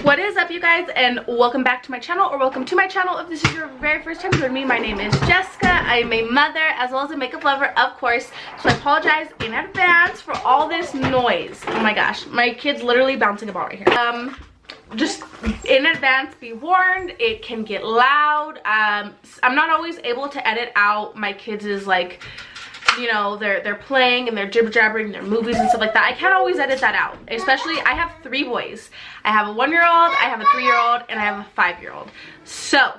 What is up, you guys, and welcome back to my channel, or welcome to my channel if this is your very first time joining me. My name is Jessica. I am a mother as well as a makeup lover, of course, so I apologize in advance for all this noise. Oh my gosh, my kid's literally bouncing a ball right here. Just in advance, be warned, it can get loud. I'm not always able to edit out my kids' like, you know, they're playing and they're jibber jabbering their movies and stuff like that. I can't always edit that out, especially I have 3 boys. I have a 1-year-old, I have a 3-year-old, and I have a 5-year-old. So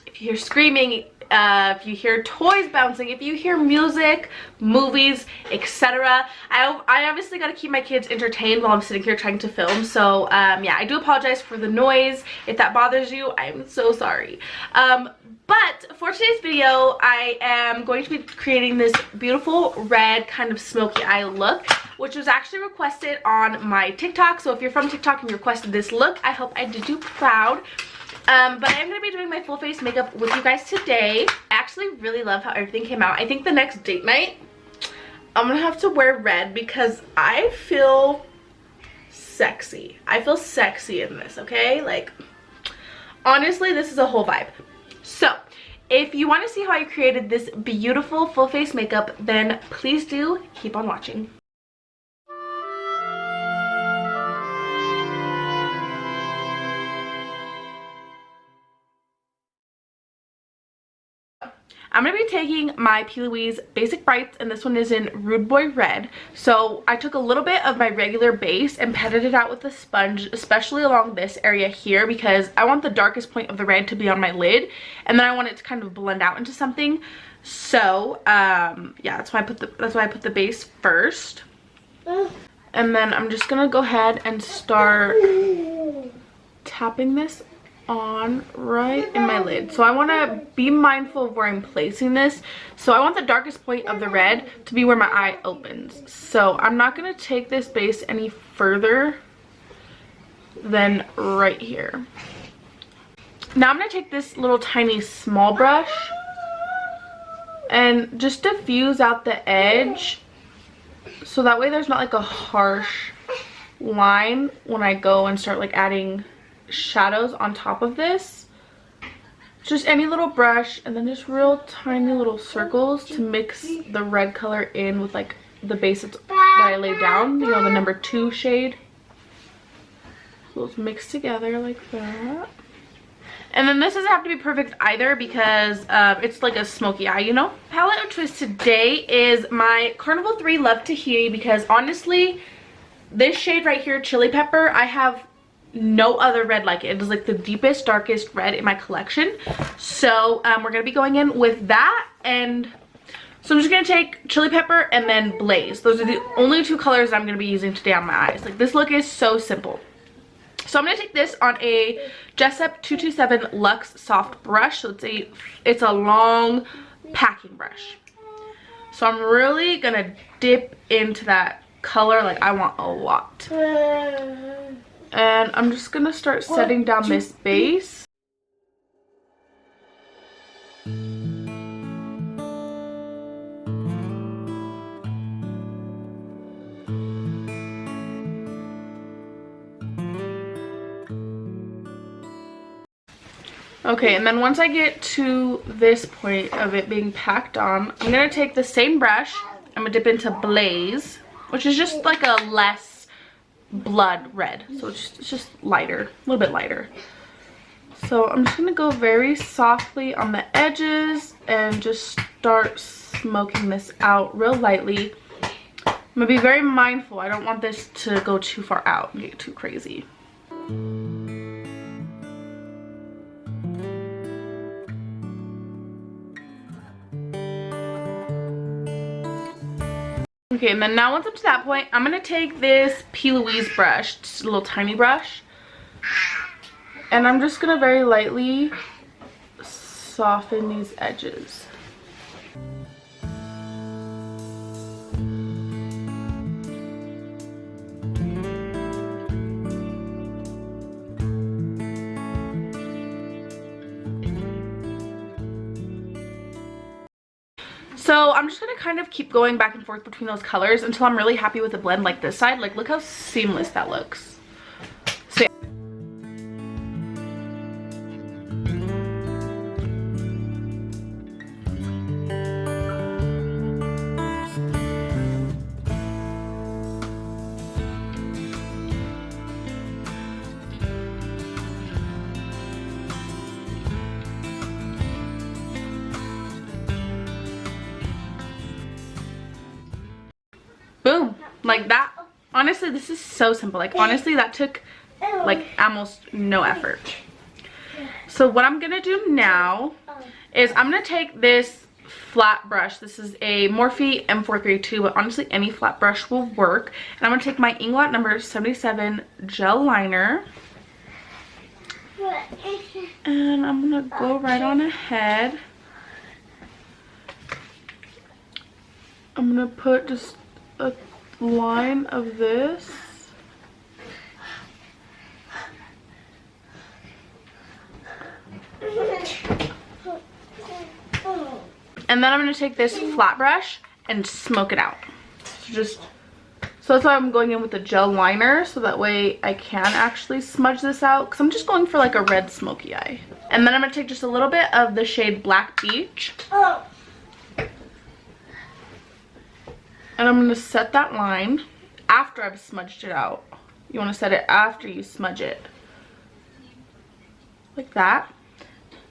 if you hear screaming, if you hear toys bouncing, if you hear music, movies, etc., I obviously got to keep my kids entertained while I'm sitting here trying to film. So yeah, I do apologize for the noise. If that bothers you, I'm so sorry. But for today's video, I am going to be creating this beautiful red kind of smoky eye look, which was actually requested on my TikTok. So if you're from TikTok and you requested this look, I hope I did you proud. But I am going to be doing my full face makeup with you guys today. I actually really love how everything came out. I think the next date night, I'm going to have to wear red because I feel sexy. I feel sexy in this, okay? Like, honestly, this is a whole vibe. So, if you want to see how I created this beautiful full face makeup, then please do keep on watching. I'm going to be taking my P.Louise Basic Brights, and this one is in Rude Boy Red. So I took a little bit of my regular base and patted it out with a sponge, especially along this area here, because I want the darkest point of the red to be on my lid, and then I want it to kind of blend out into something. So yeah, that's why I put the base first. And then I'm just going to go ahead and start tapping this on right in my lid. So I want to be mindful of where I'm placing this. So I want the darkest point of the red to be where my eye opens. So I'm not going to take this base any further than right here. Now I'm going to take this little tiny small brush and just diffuse out the edge, so that way there's not like a harsh line when I go and start like adding shadows on top of this. Just any little brush, and then just real tiny little circles to mix the red color in with like the base that I laid down, you know, the number 2 shade. So it's mixed together like that. And then this doesn't have to be perfect either, because it's like a smoky eye, you know. Palette of choice today is my Carnival 3 Love Tahiti, because honestly this shade right here, Chili Pepper, I have no other red like it. It is like the deepest, darkest red in my collection. So we're gonna be going in with that, and so I'm just gonna take Chili Pepper and then Blaze. Those are the only 2 colors I'm gonna be using today on my eyes. Like, this look is so simple. So I'm gonna take this on a Jessup 227 Luxe Soft brush. So it's a long packing brush. So I'm really gonna dip into that color. Like, I want a lot. And I'm just gonna start setting down this base. Okay, and then once I get to this point of it being packed on, I'm gonna take the same brush. I'm gonna dip into Blaze, which is just like a less blood red, so it's just lighter, a little bit lighter. So I'm just gonna go very softly on the edges and just start smoking this out real lightly. I'm gonna be very mindful. I don't want this to go too far out and get too crazy. Okay, and then now once I'm to that point, I'm going to take this P.Louise brush, just a little tiny brush, and I'm just going to very lightly soften these edges. So I'm just going to kind of keep going back and forth between those colors until I'm really happy with the blend, like this side. Like, look how seamless that looks. So yeah. Like that, honestly, this is so simple. Like honestly, that took like almost no effort. So what I'm gonna do now is I'm gonna take this flat brush. This is a Morphe M432, but honestly any flat brush will work. And I'm gonna take my Inglot number 77 gel liner. And I'm gonna go right on ahead. I'm gonna put just a line of this. And then I'm going to take this flat brush and smoke it out. So that's why I'm going in with the gel liner, so that way I can actually smudge this out, because I'm just going for like a red smoky eye. And then I'm going to take just a little bit of the shade Black Beach. And I'm going to set that line after I've smudged it out. You want to set it after you smudge it. Like that.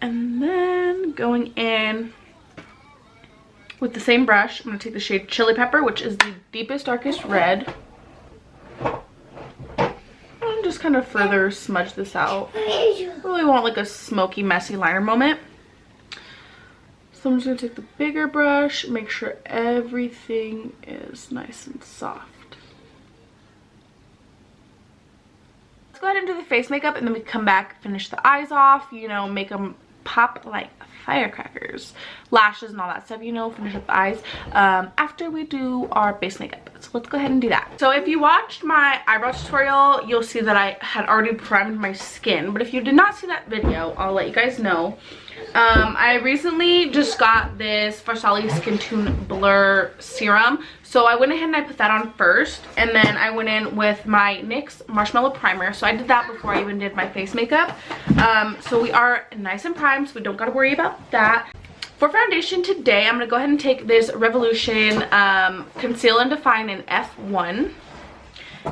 And then going in with the same brush, I'm going to take the shade Chili Pepper, which is the deepest, darkest red. And just kind of further smudge this out. Really want like a smoky, messy liner moment. So I'm just going to take the bigger brush, make sure everything is nice and soft. Let's go ahead and do the face makeup, and then we come back, finish the eyes off, you know, make them pop like firecrackers, lashes and all that stuff, you know, finish up the eyes after we do our base makeup. So let's go ahead and do that. So if you watched my eyebrow tutorial, you'll see that I had already primed my skin, but if you did not see that video, I'll let you guys know. I recently just got this Farsali Skin Tune Blur Serum, so I went ahead and I put that on first, and then I went in with my NYX Marshmallow Primer. So I did that before I even did my face makeup. So we are nice and primed, so we don't gotta worry about that. For foundation today, I'm gonna go ahead and take this Revolution Conceal and Define in F1.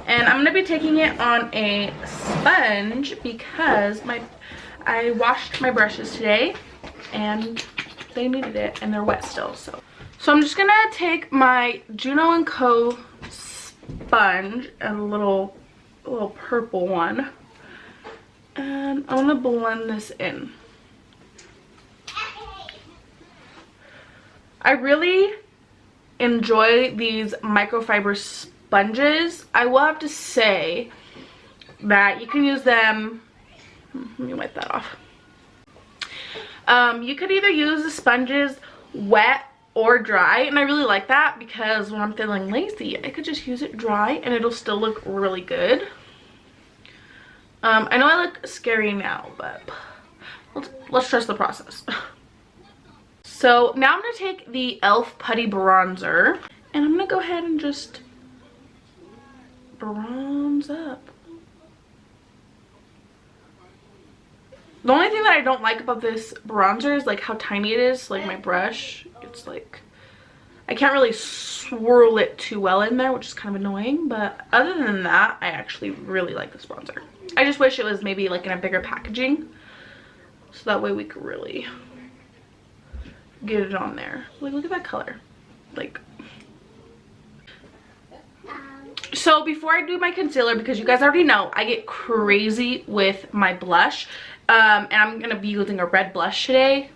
And I'm gonna be taking it on a sponge because I washed my brushes today and they needed it and they're wet still. So I'm just gonna take my Juno & Co sponge, and a little purple one, and I'm gonna blend this in. I really enjoy these microfiber sponges. I will have to say that you can use them. Let me wipe that off. You could either use the sponges wet or dry, and I really like that because when I'm feeling lazy, I could just use it dry and it'll still look really good. I know I look scary now, but let's trust the process. So now I'm going to take the e.l.f. Putty Bronzer, and I'm going to go ahead and just bronze up. The only thing that I don't like about this bronzer is like how tiny it is. Like my brush, it's like I can't really swirl it too well in there, which is kind of annoying. But other than that, I actually really like this bronzer. I just wish it was maybe like in a bigger packaging, so that way we could really get it on there. Like, look at that color. Like, so before I do my concealer, because you guys already know I get crazy with my blush, and I'm gonna be using a red blush today.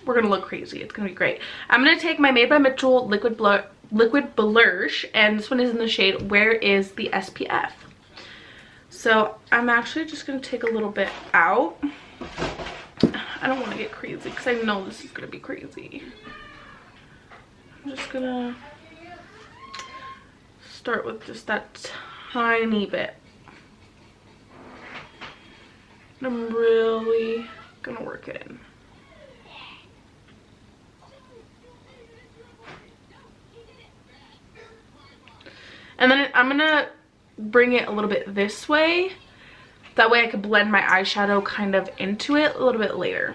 We're gonna look crazy. It's gonna be great. I'm gonna take my Made by Mitchell liquid Blursh, and this one is in the shade Where Is the SPF. So I'm actually just gonna take a little bit out. I don't want to get crazy because I know this is gonna be crazy. I'm just gonna start with just that tiny bit. I'm really gonna work it in. And then I'm gonna bring it a little bit this way. That way I could blend my eyeshadow kind of into it a little bit later.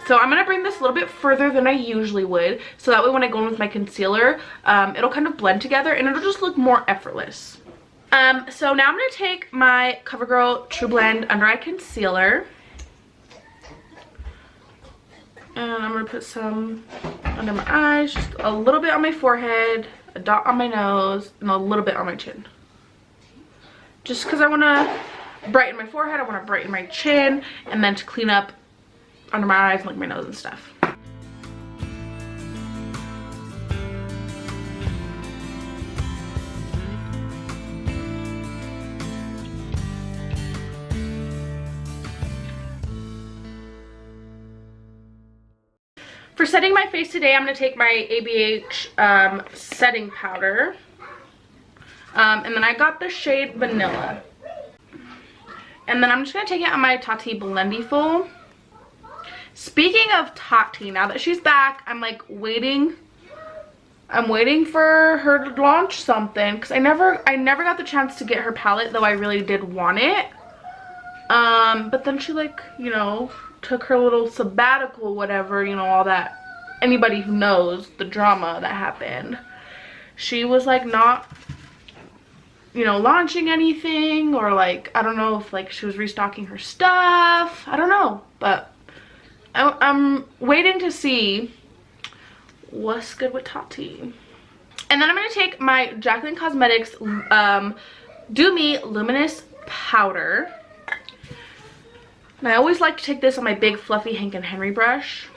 So I'm gonna bring this a little bit further than I usually would, so that way when I go in with my concealer, it'll kind of blend together and it'll just look more effortless. So now I'm gonna take my CoverGirl True Blend Under Eye Concealer, and I'm gonna put some under my eyes, just a little bit on my forehead, a dot on my nose, and a little bit on my chin. Just because I want to brighten my forehead, I want to brighten my chin, and then to clean up under my eyes and like my nose and stuff. For setting my face today, I'm going to take my ABH setting powder. And then I got the shade Vanilla. And then I'm just going to take it on my Tahiti Blendyful. Speaking of Tahiti, now that she's back, I'm like waiting. I'm waiting for her to launch something. Because I never got the chance to get her palette, though I really did want it. But then she like, you know, took her little sabbatical, whatever, you know, all that. Anybody who knows the drama that happened, she was like not, you know, launching anything, or like, I don't know if like she was restocking her stuff, I don't know, but I'm waiting to see what's good with Tahiti. And then I'm going to take my Jaclyn Cosmetics Do Me Luminous Powder. And I always like to take this on my big fluffy Hank and Henry brush.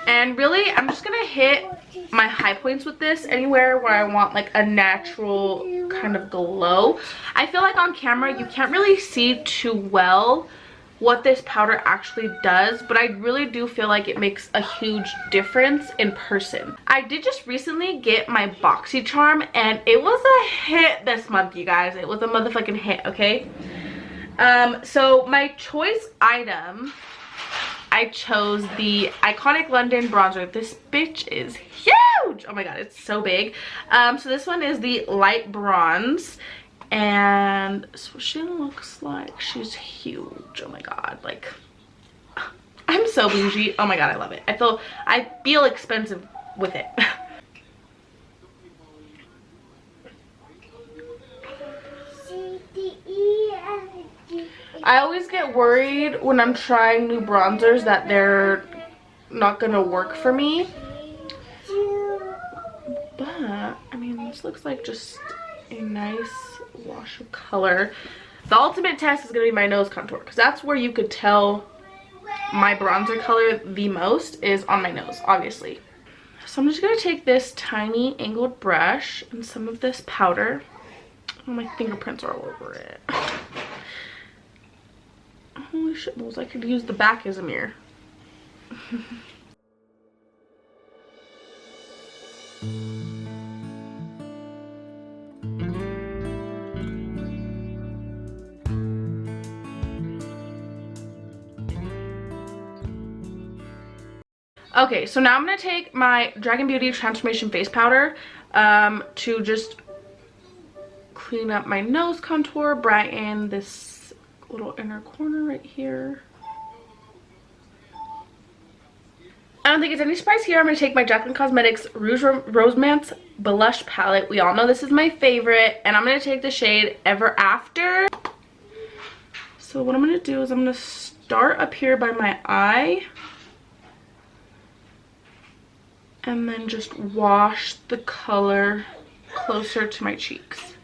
And really, I'm just going to hit my high points with this anywhere where I want like a natural kind of glow. I feel like on camera you can't really see too well what this powder actually does, but I really do feel like it makes a huge difference in person. I did just recently get my BoxyCharm, and it was a hit this month, you guys. It was a motherfucking hit, okay? So my choice item, I chose the Iconic London bronzer. This bitch is huge. Oh my god, it's so big. So this one is the light bronze, and so she looks like she's huge. Oh my god, like I'm so bougie. Oh my god, I love it. I feel expensive with it. I always get worried when I'm trying new bronzers that they're not gonna work for me. But, I mean, this looks like just a nice wash of color. The ultimate test is gonna be my nose contour, because that's where you could tell my bronzer color the most, is on my nose, obviously. So I'm just gonna take this tiny angled brush and some of this powder. Oh, my fingerprints are all over it. Holy shit balls, I could use the back as a mirror. Okay, so now I'm going to take my Dragun Beauty Transformation Face Powder to just clean up my nose contour, brighten this little inner corner right here. I don't think it's any surprise here. I'm going to take my Jaclyn Cosmetics Rouge Romance Blush Palette. We all know this is my favorite. And I'm going to take the shade Ever After. So what I'm going to do is I'm going to start up here by my eye. And then just wash the color closer to my cheeks.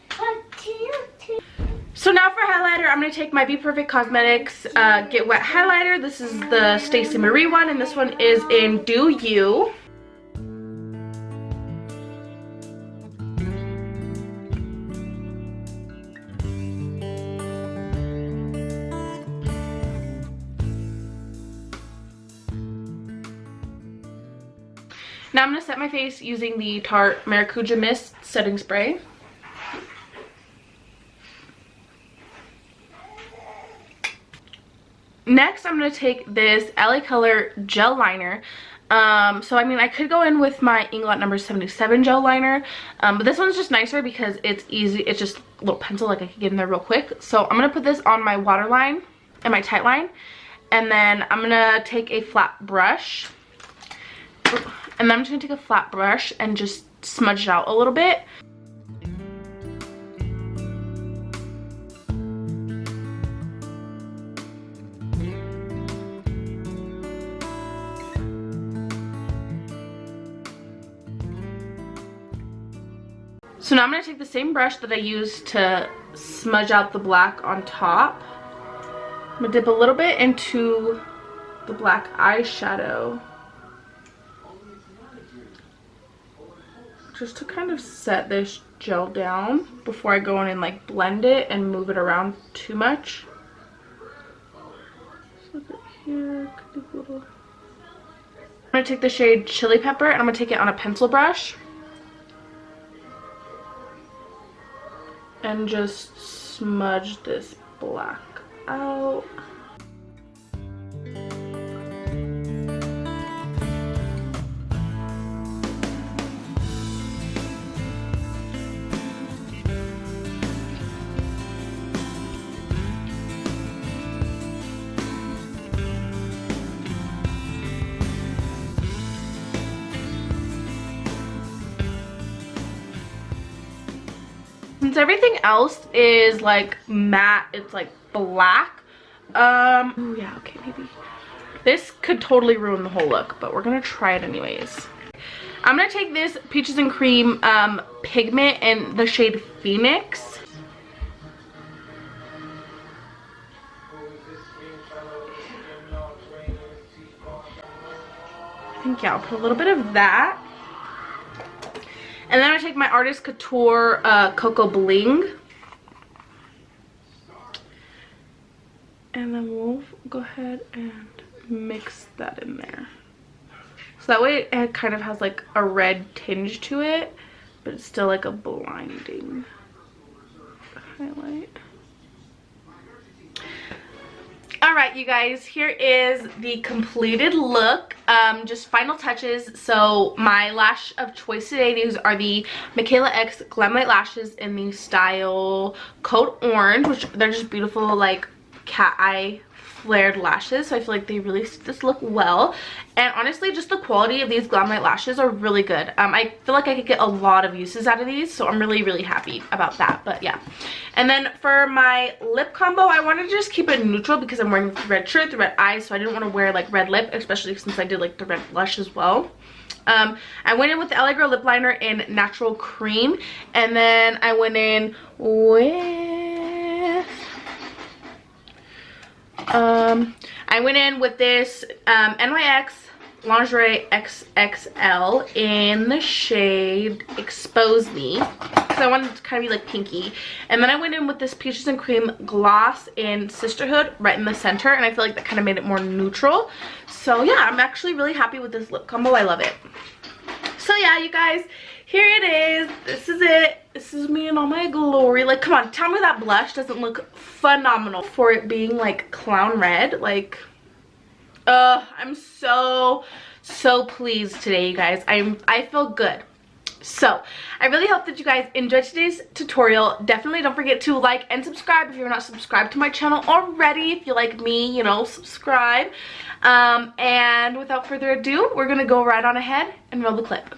So now for highlighter, I'm going to take my BPerfect Cosmetics Get Wet Highlighter. This is the Stacey Marie one, and this one is in Do You. Now I'm going to set my face using the Tarte Maracuja Mist Setting Spray. Next, I'm going to take this LA Color Gel Liner. So, I mean, I could go in with my Inglot number 77 gel liner. But this one's just nicer because it's easy. It's just a little pencil, like I could get in there real quick. So, I'm going to put this on my waterline and my tight line. And then I'm going to take a flat brush. And then I'm just going to take a flat brush and just smudge it out a little bit. So now I'm going to take the same brush that I used to smudge out the black on top. I'm going to dip a little bit into the black eyeshadow, just to kind of set this gel down before I go in and like blend it and move it around too much. So right here, kind of little. I'm going to take the shade Chili Pepper and I'm going to take it on a pencil brush and just smudge this black out. Since everything else is like matte, it's like black. Oh yeah, okay, maybe. This could totally ruin the whole look, but we're gonna try it anyways. I'm gonna take this Peaches and Cream pigment in the shade Phoenix. I think, yeah, I'll put a little bit of that. And then I take my Artist Couture Cocoa Bling. And then we'll go ahead and mix that in there. So that way it kind of has like a red tinge to it, but it's still like a blinding highlight. Alright, you guys, here is the completed look. Just final touches. So my lash of choice today, these are the Mikayla X Glamlite lashes in the style Code Orange, which they're just beautiful like cat eye flared lashes, so I feel like they really suit this look well. And honestly, just the quality of these Glamlite lashes are really good. I feel like I could get a lot of uses out of these, so I'm really happy about that. But yeah, and then for my lip combo, I wanted to just keep it neutral because I'm wearing the red shirt, the red eyes, so I didn't want to wear like red lip, especially since I did like the red blush as well. I went in with the LA Girl lip liner in Natural Cream, and then I went in with this NYX Lingerie XXL in the shade Expose Me, because I wanted it to kind of be like pinky. And then I went in with this Peaches and Cream gloss in Sisterhood right in the center, and I feel like that kind of made it more neutral. So yeah, I'm actually really happy with this lip combo. I love it. So yeah, you guys, here it is. This is it. This is me in all my glory. Like, come on, tell me that blush doesn't look phenomenal for it being like clown red. Like, I'm so pleased today, you guys. I feel good. So I really hope that you guys enjoyed today's tutorial. Definitely don't forget to like and subscribe if you're not subscribed to my channel already. If you like me, you know, subscribe. And without further ado, we're gonna go right on ahead and roll the clip.